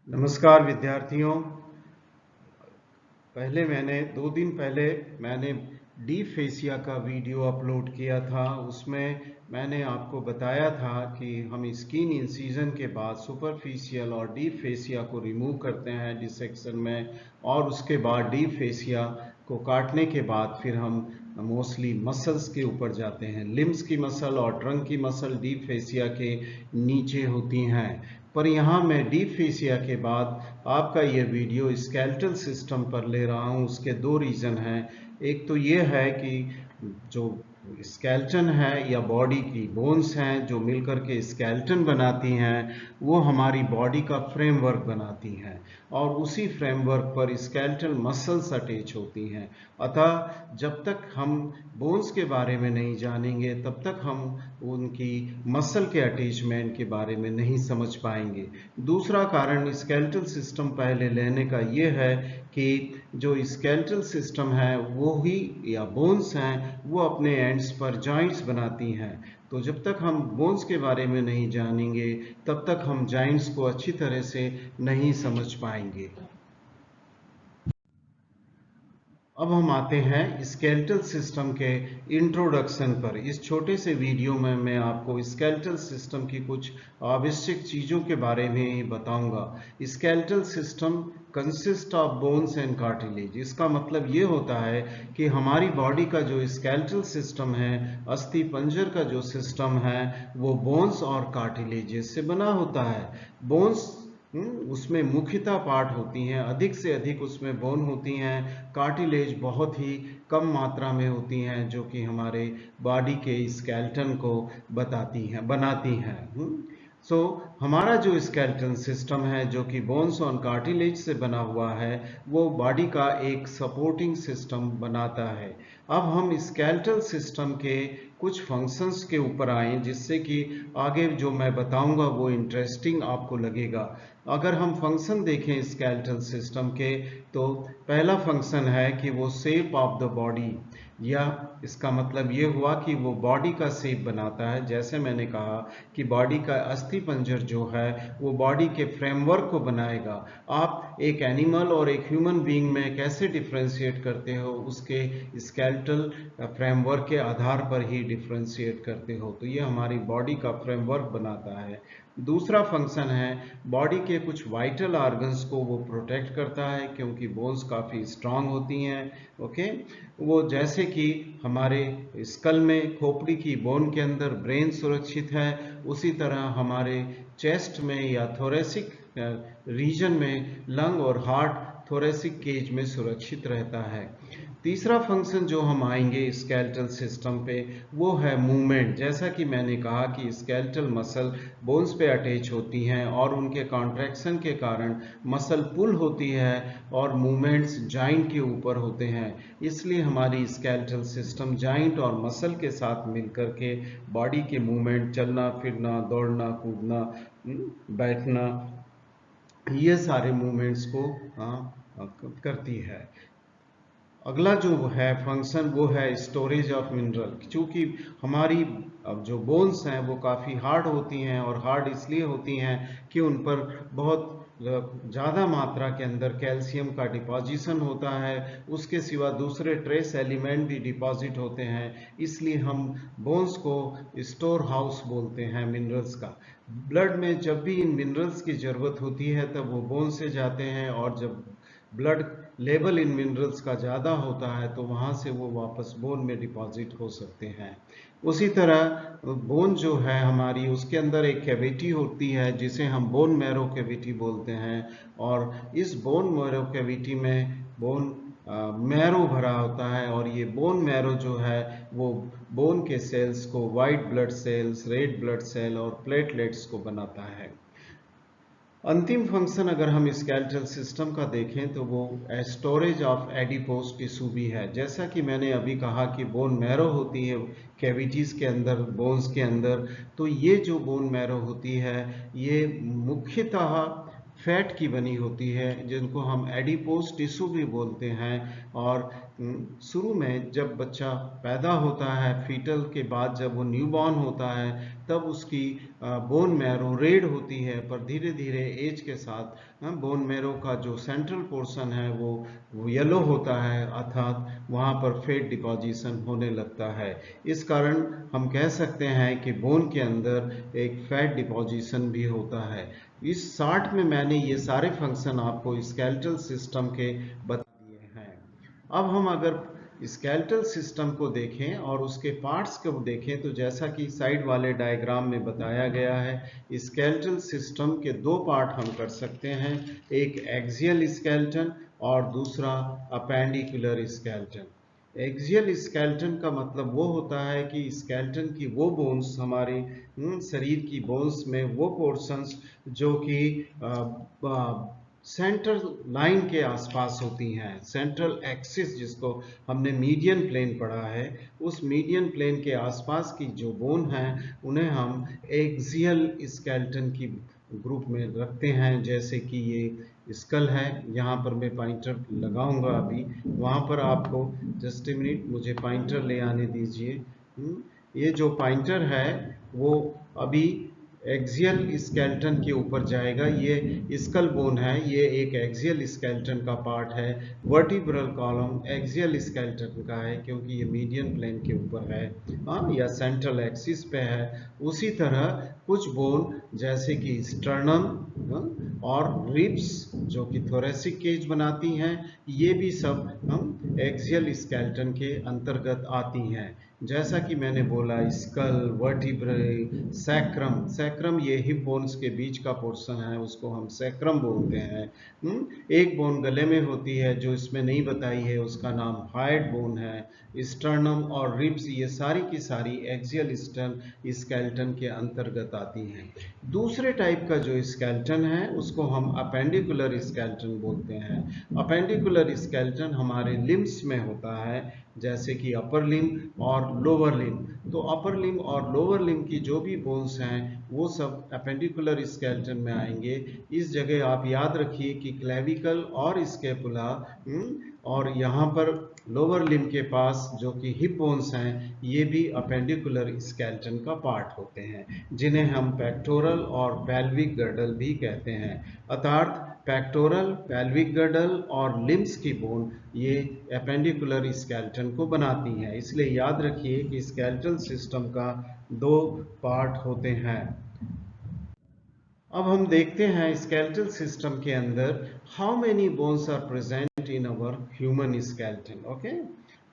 नमस्कार विद्यार्थियों। मैंने 2 दिन पहले डी फेसिया का वीडियो अपलोड किया था। उसमें मैंने आपको बताया था कि हम स्किन इंसिजन के बाद सुपरफिशियल और डीप फेसिया को रिमूव करते हैं डिसेक्शन में, और उसके बाद डीप फेसिया को काटने के बाद फिर हम मोस्टली मसल्स के ऊपर जाते हैं। लिम्स की मसल और ट्रंक की मसल डीप फेसिया के नीचे होती हैं, पर यहाँ मैं डीप फेसिया के बाद आपका ये वीडियो स्केलेटल सिस्टम पर ले रहा हूँ। उसके 2 रीज़न हैं। एक तो ये है कि जो स्केलेटन है या बॉडी की बोन्स हैं जो मिलकर के स्केलेटन बनाती हैं, वो हमारी बॉडी का फ्रेमवर्क बनाती हैं, और उसी फ्रेमवर्क पर स्केलेटल मसल्स अटैच होती हैं। अतः जब तक हम बोन्स के बारे में नहीं जानेंगे तब तक हम उनकी मसल के अटैचमेंट के बारे में नहीं समझ पाएंगे। दूसरा कारण स्केलेटल सिस्टम पहले लेने का ये है कि जो स्केलेटल सिस्टम है वो ही या बोन्स हैं वो अपने एंड्स पर जॉइंट्स बनाती हैं। तो जब तक हम बोन्स के बारे में नहीं जानेंगे तब तक हम जॉइंट्स को अच्छी तरह से नहीं समझ पाएंगे। अब हम आते हैं स्केलेटल सिस्टम के इंट्रोडक्शन पर। इस छोटे से वीडियो में मैं आपको स्केलेटल सिस्टम की कुछ आवश्यक चीज़ों के बारे में ही बताऊंगा। Skeletal system consist of bones and cartilage. इसका मतलब ये होता है कि हमारी बॉडी का जो स्केलेटल सिस्टम है, अस्थि पंजर का जो सिस्टम है, वो बोन्स और कार्टिलेजेस से बना होता है। बोन्स उसमें मुख्यतः पार्ट होती हैं, अधिक से अधिक उसमें बोन होती हैं। कार्टिलेज बहुत ही कम मात्रा में होती हैं, जो कि हमारे बॉडी के स्केलेटन को बनाती हैं। सो हमारा जो स्केलेटन सिस्टम है जो कि बोन्स और कार्टिलेज से बना हुआ है, वो बॉडी का एक सपोर्टिंग सिस्टम बनाता है। अब हम स्केलेटल सिस्टम के कुछ फंक्शंस के ऊपर आए, जिससे कि आगे जो मैं बताऊंगा वो इंटरेस्टिंग आपको लगेगा। अगर हम फंक्शन देखें स्केलेटल सिस्टम के, तो पहला फंक्शन है कि वो शेप ऑफ द बॉडी, या इसका मतलब ये हुआ कि वो बॉडी का शेप बनाता है। जैसे मैंने कहा कि बॉडी का अस्थि पंजर जो है वो बॉडी के फ्रेमवर्क को बनाएगा। आप एक एनिमल और एक ह्यूमन बीइंग में कैसे डिफ्रेंशिएट करते हो, उसके स्केलेटल फ्रेमवर्क के आधार पर ही डिफ्रेंशिएट करते हो। तो ये हमारी बॉडी का फ्रेमवर्क बनाता है। दूसरा फंक्शन है, बॉडी के कुछ वाइटल ऑर्गन्स को वो प्रोटेक्ट करता है, क्योंकि बोन्स काफ़ी स्ट्रांग होती हैं। ओके, वो जैसे कि हमारे स्कल में खोपड़ी की बोन के अंदर ब्रेन सुरक्षित है, उसी तरह हमारे चेस्ट में या थोरेसिक रीजन में लंग और हार्ट थोरेसिक केज में सुरक्षित रहता है। तीसरा फंक्शन जो हम आएंगे स्केलेटल सिस्टम पे, वो है मूवमेंट। जैसा कि मैंने कहा कि स्केलेटल मसल बोन्स पे अटैच होती हैं, और उनके कॉन्ट्रैक्शन के कारण मसल पुल होती है और मूवमेंट्स जॉइंट के ऊपर होते हैं। इसलिए हमारी स्केलेटल सिस्टम जॉइंट और मसल के साथ मिलकर के बॉडी के मूवमेंट, चलना फिरना, दौड़ना कूदना, बैठना, ये सारे मूवमेंट्स को करती है। अगला जो है फंक्शन वो है स्टोरेज ऑफ मिनरल। क्योंकि हमारी अब जो बोन्स हैं वो काफ़ी हार्ड होती हैं, और हार्ड इसलिए होती हैं कि उन पर बहुत ज़्यादा मात्रा के अंदर कैल्शियम का डिपॉजिशन होता है। उसके सिवा दूसरे ट्रेस एलिमेंट भी डिपॉजिट होते हैं, इसलिए हम बोन्स को स्टोर हाउस बोलते हैं मिनरल्स का। ब्लड में जब भी इन मिनरल्स की ज़रूरत होती है तब वो बोन से जाते हैं, और जब ब्लड लेवल इन मिनरल्स का ज़्यादा होता है तो वहाँ से वो वापस बोन में डिपॉजिट हो सकते हैं। उसी तरह बोन जो है हमारी, उसके अंदर एक कैविटी होती है जिसे हम बोन मैरो कैविटी बोलते हैं, और इस बोन मैरो कैविटी में बोन मैरो भरा होता है, और ये बोन मैरो जो है वो बोन के सेल्स को, white blood cells, red blood cell और प्लेटलेट्स को बनाता है। अंतिम फंक्शन अगर हम स्केलेटल सिस्टम का देखें तो वो स्टोरेज ऑफ एडिपोज टिश्यू भी है। जैसा कि मैंने अभी कहा कि बोन मैरो होती है कैविटीज के अंदर, बोन्स के अंदर, तो ये जो बोन मैरो होती है ये मुख्यतः फैट की बनी होती है, जिनको हम एडिपोज टिश्यू भी बोलते हैं। और शुरू में जब बच्चा पैदा होता है, फीटल के बाद जब वो न्यूबॉर्न होता है, तब उसकी बोन मैरो रेड होती है, पर धीरे धीरे एज के साथ बोन मैरो का जो सेंट्रल पोर्शन है वो येलो होता है, अर्थात वहाँ पर फैट डिपॉजिशन होने लगता है। इस कारण हम कह सकते हैं कि बोन के अंदर एक फैट डिपॉजिशन भी होता है। इस शार्ट में मैंने ये सारे फंक्शन आपको स्केलेटल सिस्टम के बता दिए हैं। अब हम अगर स्केलेटल सिस्टम को देखें और उसके पार्ट्स को देखें तो जैसा कि साइड वाले डायग्राम में बताया गया है, स्केलेटल सिस्टम के दो पार्ट हम कर सकते हैं, एक एक्सियल स्केलेटन और दूसरा अपेंडिकुलर स्केलेटन। एक्सियल स्केलेटन का मतलब वो होता है कि स्केलेटन की वो बोन्स, हमारे शरीर की बोन्स में वो पोर्शंस जो कि सेंट्रल लाइन के आसपास होती हैं, सेंट्रल एक्सिस जिसको हमने मीडियन प्लेन पढ़ा है, उस मीडियन प्लेन के आसपास की जो बोन हैं उन्हें हम एक्सियल स्केलेटन की ग्रुप में रखते हैं। जैसे कि ये स्कल है, यहाँ पर मैं पॉइंटर लगाऊंगा अभी, वहाँ पर आपको जस्ट ए मिनट मुझे पॉइंटर ले आने दीजिए। ये जो पॉइंटर है वो अभी एक्सियल स्केलेटन के ऊपर जाएगा। ये स्कल बोन है, ये एक एक्सियल स्केलेटन का पार्ट है। वर्टिब्रल कॉलम एक्सियल स्केलेटन का है क्योंकि ये मीडियन प्लेन के ऊपर है, या सेंट्रल एक्सिस पे है। उसी तरह कुछ बोन जैसे कि स्टर्नम और रिब्स जो कि थोरेसिक केज बनाती हैं, ये भी सब हम एक्सियल स्केलेटन के अंतर्गत आती हैं। जैसा कि मैंने बोला, स्कल, वर्टिब्रे, सैक्रम, सैक्रम ये हिप बोन्स के बीच का पोर्शन है, उसको हम सैक्रम बोलते हैं। एक बोन गले में होती है जो इसमें नहीं बताई है, उसका नाम हाइड बोन है। स्टर्नम और रिब्स ये सारी की सारी एक्सियल स्केलेटन के अंतर्गत आती हैं। दूसरे टाइप का जो स्केलेटन है उसको हम अपेंडिकुलर स्केलेटन बोलते हैं। अपेंडिकुलर स्केलेटन हमारे लिम्स में होता है, जैसे कि अपर लिम्ब और लोअर लिम्ब। तो अपर लिम्ब और लोअर लिम्ब की जो भी बोन्स हैं वो सब अपेंडिकुलर स्केलेटन में आएंगे। इस जगह आप याद रखिए कि क्लेविकल और स्केपुला और यहाँ पर लोअर लिम्ब के पास जो कि हिप बोन्स हैं, ये भी अपेंडिकुलर स्केलेटन का पार्ट होते हैं, जिन्हें हम पेक्टोरल और पेल्विक गर्डल भी कहते हैं। अर्थात पेक्टोरल, पेल्विक गर्डल और लिम्स की बोन ये अपेंडिकुलर स्केलेटन को बनाती हैं। इसलिए याद रखिए कि स्केलेटल सिस्टम का दो पार्ट होते हैं। अब हम देखते हैं स्केलेटल सिस्टम के अंदर how many bones are present in our human skeleton. Okay,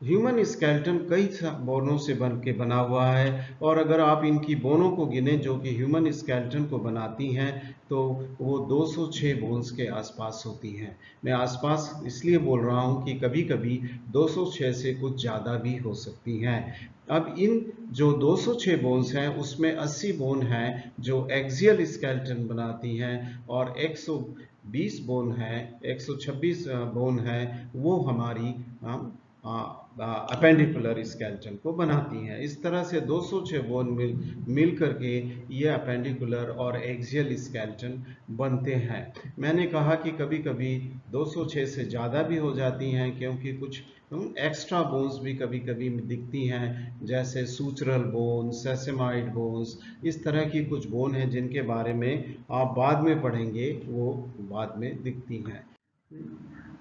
human skeleton कई बोनों से बन के बना हुआ है, और अगर आप इनकी बोनों को गिने जो कि ह्यूमन स्केलेटन को बनाती हैं तो वो 206 बोन्स के आसपास होती हैं। मैं आसपास इसलिए बोल रहा हूँ कि कभी कभी 206 से कुछ ज़्यादा भी हो सकती हैं। अब इन जो 206 बोन्स हैं उसमें 80 बोन हैं जो एक्सियल स्केलेटन बनाती हैं, और 120 बोन है, 126 बोन है वो हमारी अपेंडिकुलर स्केलेटन को बनाती हैं। इस तरह से 206 बोन मिल करके ये अपेंडिकुलर और एक्सियल स्केलेटन बनते हैं। मैंने कहा कि कभी कभी 206 से ज़्यादा भी हो जाती हैं क्योंकि कुछ एक्स्ट्रा बोन्स भी कभी कभी दिखती हैं, जैसे सूचरल बोन, सेसेमॉइड बोन्स, इस तरह की कुछ बोन हैं जिनके बारे में आप बाद में पढ़ेंगे, वो बाद में दिखती हैं।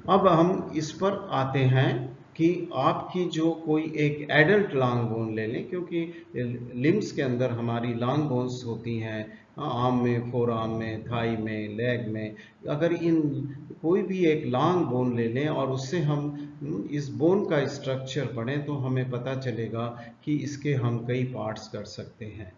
अब हम इस पर आते हैं कि आपकी जो कोई एक एडल्ट लॉन्ग बोन ले लें, क्योंकि लिम्स के अंदर हमारी लॉन्ग बोन्स होती हैं, आर्म में, फोर आर्म में, थाई में, लेग में। अगर इन कोई भी एक लॉन्ग बोन ले लें और उससे हम इस बोन का स्ट्रक्चर पढ़ें तो हमें पता चलेगा कि इसके हम कई पार्ट्स कर सकते हैं।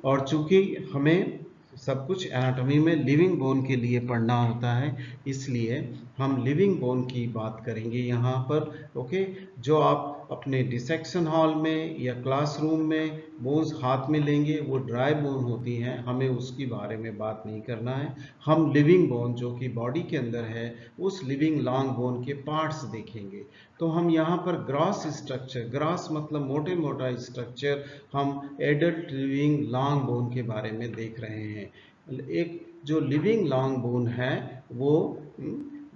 और चूंकि हमें सब कुछ एनाटॉमी में लिविंग बोन के लिए पढ़ना होता है, इसलिए हम लिविंग बोन की बात करेंगे यहाँ पर। ओके, जो आप अपने डिसेक्शन हॉल में या क्लासरूम में बोन्स हाथ में लेंगे वो ड्राई बोन होती हैं, हमें उसके बारे में बात नहीं करना है। हम लिविंग बोन जो कि बॉडी के अंदर है उस लिविंग लॉन्ग बोन के पार्ट्स देखेंगे। तो हम यहाँ पर ग्रॉस स्ट्रक्चर, ग्रॉस मतलब मोटे मोटा स्ट्रक्चर, हम एडल्ट लिविंग लॉन्ग बोन के बारे में देख रहे हैं। एक जो लिविंग लॉन्ग बोन है वो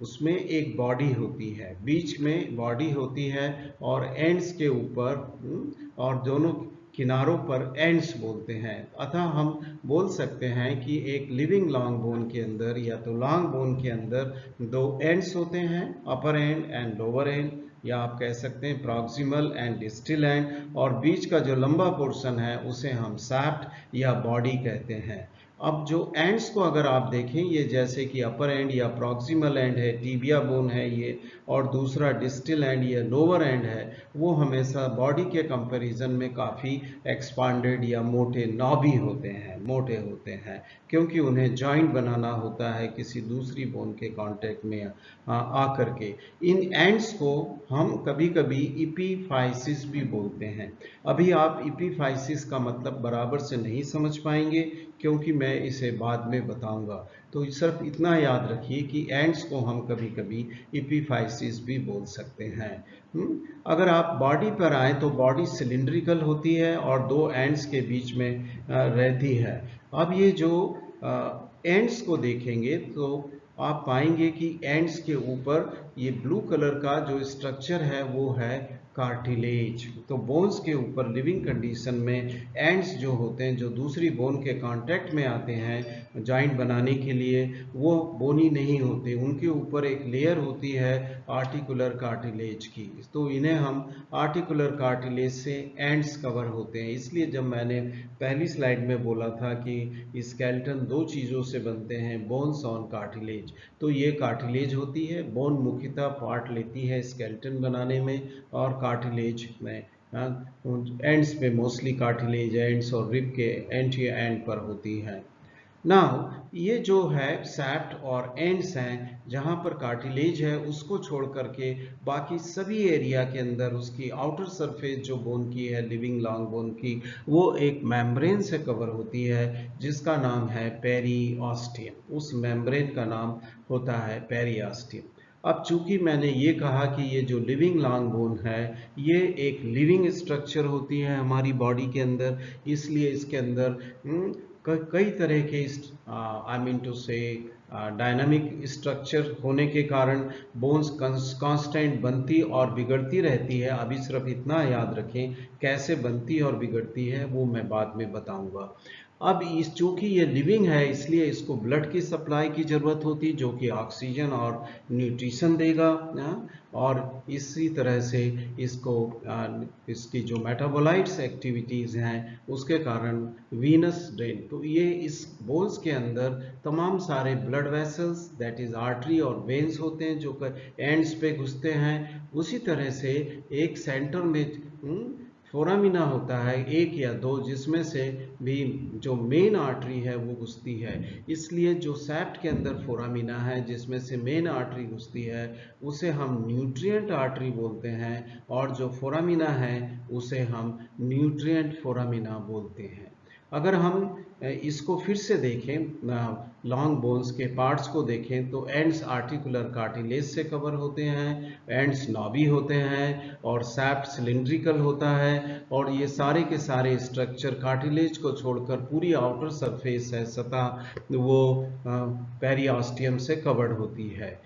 उसमें एक बॉडी होती है, बीच में बॉडी होती है और एंड्स के ऊपर और दोनों किनारों पर एंड्स बोलते हैं। अतः हम बोल सकते हैं कि एक लिविंग लॉन्ग बोन के अंदर या तो लॉन्ग बोन के अंदर दो एंड्स होते हैं, अपर एंड एंड लोअर एंड, या आप कह सकते हैं प्रॉक्सिमल एंड डिस्टल एंड, और बीच का जो लंबा पोर्शन है उसे हम सैफ्ट या बॉडी कहते हैं। अब जो एंड्स को अगर आप देखें, ये जैसे कि अपर एंड या प्रॉक्सिमल एंड है, टीबिया बोन है ये, और दूसरा डिस्टल एंड या लोअर एंड है, वो हमेशा बॉडी के कंपैरिजन में काफ़ी एक्सपांडेड या मोटे नॉबी होते हैं, मोटे होते हैं, क्योंकि उन्हें जॉइंट बनाना होता है किसी दूसरी बोन के कांटेक्ट में आकर के। इन एंड्स को हम कभी कभी इपीफाइसिस भी बोलते हैं। अभी आप इपीफाइसिस का मतलब बराबर से नहीं समझ पाएंगे, क्योंकि मैं इसे बाद में बताऊंगा। तो सिर्फ इतना याद रखिए कि एंड्स को हम कभी कभी इपीफाइसिस भी बोल सकते हैं। अगर आप बॉडी पर आए तो बॉडी सिलिंड्रिकल होती है और दो एंड्स के बीच में रहती है। अब ये जो एंड्स को देखेंगे तो आप पाएंगे कि एंड्स के ऊपर ये ब्लू कलर का जो स्ट्रक्चर है वो है कार्टिलेज। तो बोन्स के ऊपर लिविंग कंडीशन में एंड्स जो होते हैं, जो दूसरी बोन के कांटेक्ट में आते हैं जॉइंट बनाने के लिए, वो बोनी नहीं होते, उनके ऊपर एक लेयर होती है आर्टिकुलर कार्टिलेज की। तो इन्हें हम आर्टिकुलर कार्टिलेज से एंड्स कवर होते हैं। इसलिए जब मैंने पहली स्लाइड में बोला था कि स्केलेटन दो चीज़ों से बनते हैं, बोन्स और कार्टिलेज, तो ये कार्टिलेज होती है। बोन मुख्यतः पार्ट लेती है स्केलेटन बनाने में, और कार्टिलेज में एंड्स पे मोस्टली कार्टिलेज एंड्स और रिब के एंटी एंड पर होती है। नाउ ये जो है सैफ्ट और एंड्स हैं, जहां पर कार्टिलेज है उसको छोड़ करके बाकी सभी एरिया के अंदर उसकी आउटर सरफेस जो बोन की है, लिविंग लॉन्ग बोन की, वो एक मेम्ब्रेन से कवर होती है जिसका नाम है पेरिओस्टियम। उस मेम्ब्रेन का नाम होता है पेरिओस्टियम। अब चूंकि मैंने ये कहा कि ये जो लिविंग लॉन्ग बोन है ये एक लिविंग स्ट्रक्चर होती है हमारी बॉडी के अंदर, इसलिए इसके अंदर कई तरह के आई मीन टू से डायनामिक स्ट्रक्चर होने के कारण बोन्स कांस्टेंट बनती और बिगड़ती रहती है। अभी सिर्फ इतना याद रखें कैसे बनती और बिगड़ती है वो मैं बाद में बताऊंगा। अब इस चूंकि ये लिविंग है इसलिए इसको ब्लड की सप्लाई की जरूरत होती है जो कि ऑक्सीजन और न्यूट्रिशन देगा, और इसी तरह से इसको इसकी जो मेटाबोलाइट्स एक्टिविटीज़ हैं उसके कारण वीनस ड्रेन, तो ये इस बोन्स के अंदर तमाम सारे blood vessels that is artery और वेन्स होते हैं जो एंड्स पे घुसते हैं। उसी तरह से एक सेंटर में फोरामिना होता है, एक या दो, जिसमें से भी जो मेन आर्टरी है वो घुसती है। इसलिए जो सैफ्ट के अंदर फोरामिना है जिसमें से मेन आर्टरी घुसती है उसे हम न्यूट्रिएंट आर्टरी बोलते हैं, और जो फोरामिना है उसे हम न्यूट्रिएंट फोरामिना बोलते हैं। अगर हम इसको फिर से देखें, लॉन्ग बोन्स के पार्ट्स को देखें, तो एंड्स आर्टिकुलर कार्टिलेज से कवर होते हैं, एंड्स नॉबी होते हैं, और सैफ्ट सिलिंड्रिकल होता है, और ये सारे के सारे स्ट्रक्चर कार्टिलेज को छोड़कर पूरी आउटर सरफेस है, सतह, वो पेरिओस्टियम से कवर्ड होती है।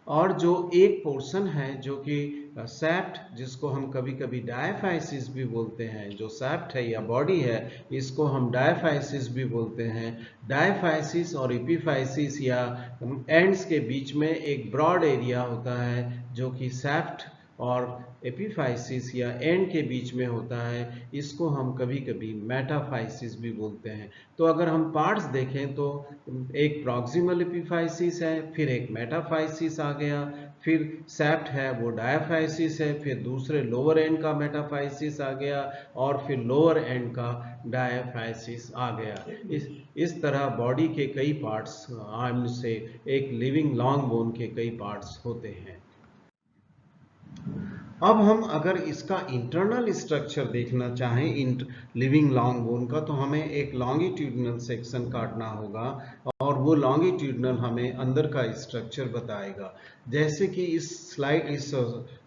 और जो एक पोर्शन है जो कि सैफ्ट, जिसको हम कभी कभी डायफाइसिस भी बोलते हैं, जो सैफ्ट है या बॉडी है इसको हम डायफाइसिस भी बोलते हैं। डायफाइसिस और एपिफाइसिस या एंड्स के बीच में एक ब्रॉड एरिया होता है जो कि सैफ्ट और एपिफाइसिस या एंड के बीच में होता है, इसको हम कभी कभी मेटाफाइसिस भी बोलते हैं। तो अगर हम पार्ट्स देखें तो एक प्रॉक्सिमल एपिफाइसिस है, फिर एक मेटाफाइसिस आ गया, फिर सैफ्ट है वो डायफाइसिस है, फिर दूसरे लोअर एंड का मेटाफाइसिस आ गया, और फिर लोअर एंड का डायफाइसिस आ गया। इस तरह बॉडी के कई पार्ट्स, आर्म से एक लिविंग लॉन्ग बोन के कई पार्ट्स होते हैं। अब हम अगर इसका इंटरनल स्ट्रक्चर देखना चाहें लिविंग लॉन्ग बोन का, तो हमें एक लॉन्गिट्यूडनल सेक्शन काटना होगा, और वो लॉन्गिट्यूडनल हमें अंदर का स्ट्रक्चर बताएगा। जैसे कि इस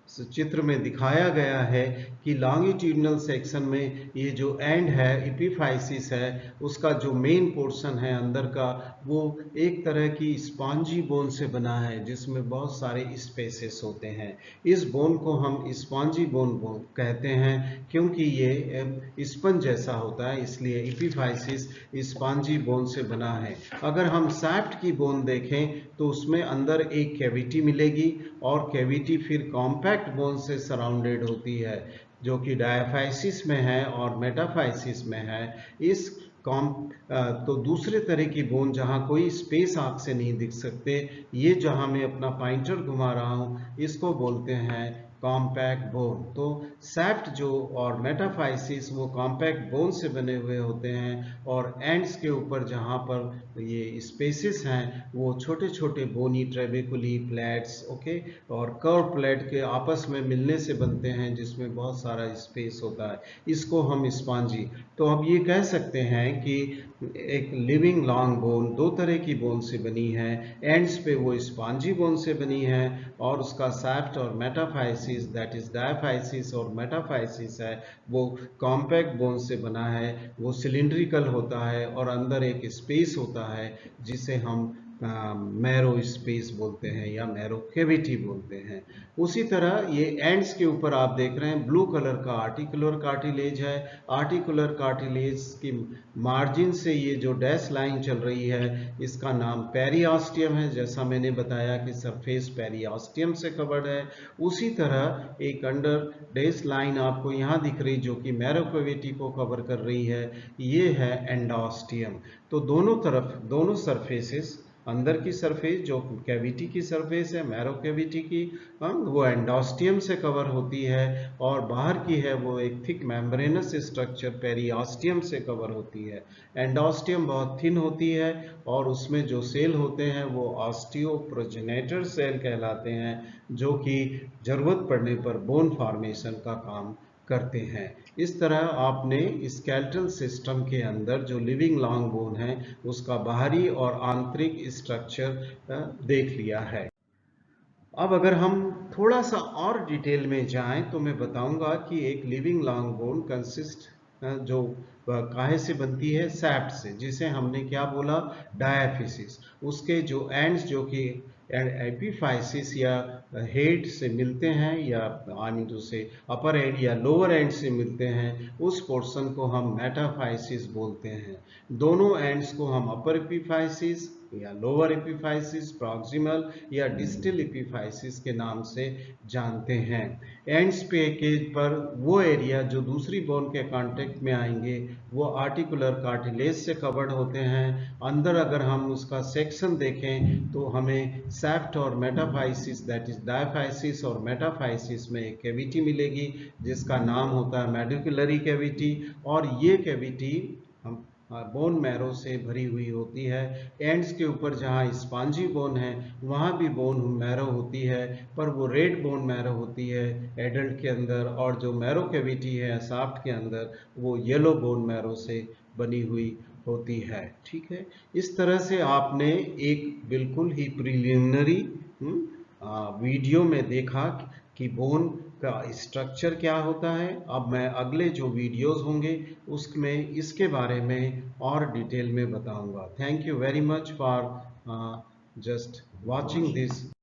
चित्र में दिखाया गया है कि लॉन्गिट्यूडिनल सेक्शन में ये जो एंड है, एपिफाइसिस है, उसका जो मेन पोर्शन है अंदर का, वो एक तरह की स्पॉन्जी बोन से बना है जिसमें बहुत सारे स्पेसेस होते हैं। इस बोन को हम स्पॉन्जी बोन कहते हैं क्योंकि ये स्पंज जैसा होता है, इसलिए एपिफाइसिस स्पॉन्जी बोन से बना है। अगर हम सैफ्ट की बोन देखें तो उसमें अंदर एक कैविटी मिलेगी और कैविटी फिर कॉम्पैक्ट बोन से सराउंडेड होती है जो कि डायाफाइसिस में है और मेटाफाइसिस में है। इस तो दूसरे तरह की बोन जहां कोई स्पेस आंख से नहीं दिख सकते, ये जहां मैं अपना पॉइंटर घुमा रहा हूं, इसको बोलते हैं कॉम्पैक्ट बोन। तो सैफ्ट जो और मेटाफाइसिस वो कॉम्पैक्ट बोन से बने हुए होते हैं और एंड्स के ऊपर जहां पर ये स्पेसेस हैं वो छोटे छोटे बोनी ट्रेबेकुली प्लेट्स, ओके, और कर्व प्लेट के आपस में मिलने से बनते हैं जिसमें बहुत सारा स्पेस होता है। इसको हम स्पॉन्जी। तो अब ये कह सकते हैं कि एक लिविंग लॉन्ग बोन दो तरह की बोन से बनी है। एंड्स पे वो स्पॉन्जी बोन से बनी है और उसका सैफ्ट और मेटाफाइसिस, दैट इज डायाफाइसिस और मेटाफाइसिस है, वो कॉम्पैक्ट बोन से बना है। वो सिलिंड्रिकल होता है और अंदर एक स्पेस होता है जिसे हम मैरो स्पेस बोलते हैं या मैरो कैविटी बोलते हैं। उसी तरह ये एंड्स के ऊपर आप देख रहे हैं ब्लू कलर का आर्टिकुलर कार्टिलेज है। आर्टिकुलर कार्टिलेज की मार्जिन से ये जो डैश लाइन चल रही है इसका नाम पेरिऑस्टियम है। जैसा मैंने बताया कि सरफेस पेरिऑस्टियम से कवर्ड है, उसी तरह एक अंडर डैश लाइन आपको यहाँ दिख रही जो कि मैरो कैविटी को कवर कर रही है, ये है एंडोस्टियम। तो दोनों तरफ, दोनों सरफेसेस, अंदर की सरफेस जो कैविटी की सरफेस है मैरो कैविटी की, वो एंडोस्टियम से कवर होती है और बाहर की है वो एक थिक मेम्ब्रेनस स्ट्रक्चर पेरिऑस्टियम से कवर होती है। एंडोस्टियम बहुत थिन होती है और उसमें जो सेल होते हैं वो ऑस्टियोप्रोजेनेटर सेल कहलाते हैं जो कि जरूरत पड़ने पर बोन फॉर्मेशन का काम करते हैं। इस तरह आपने स्केलेटल सिस्टम के अंदर जो लिविंग लॉन्ग बोन है उसका बाहरी और आंतरिक स्ट्रक्चर देख लिया है। अब अगर हम थोड़ा सा और डिटेल में जाएं तो मैं बताऊंगा कि एक लिविंग लॉन्ग बोन कंसिस्ट जो काहे से बनती है, सैप्ट से, जिसे हमने क्या बोला, डायाफिसिस। उसके जो एंड्स जो कि एपिफाइसिस या हेड से मिलते हैं या आई मीन टू से अपर एंड या लोअर एंड से मिलते हैं, उस पोर्शन को हम मेटाफाइसिस बोलते हैं। दोनों एंड्स को हम अपर एपिफाइसिस या लोअर एपिफाइसिस, प्रॉक्सिमल या डिस्टल एपिफाइसिस के नाम से जानते हैं। एंड्स पे के पर वो एरिया जो दूसरी बोन के कांटेक्ट में आएंगे वो आर्टिकुलर कार्टिलेज से कवर्ड होते हैं। अंदर अगर हम उसका सेक्शन देखें तो हमें सैफ्ट और मेटाफाइसिस, दैट इज डायाफाइसिस और मेटाफाइसिस में एक कैविटी मिलेगी जिसका नाम होता है मेडुकुलरी कैविटी, और ये कैविटी हम बोन मैरो से भरी हुई होती है। एंड्स के ऊपर जहाँ स्पॉन्जी बोन है वहाँ भी बोन मैरो होती है, पर वो रेड बोन मैरो होती है एडल्ट के अंदर, और जो मैरो कैविटी है शाफ्ट के अंदर वो येलो बोन मैरो से बनी हुई होती है। ठीक है, इस तरह से आपने एक बिल्कुल ही प्रिलिमिनरी वीडियो में देखा कि बोन का स्ट्रक्चर क्या होता है। अब मैं अगले जो वीडियोस होंगे उसमें इसके बारे में और डिटेल में बताऊंगा। Thank you very much for just watching this.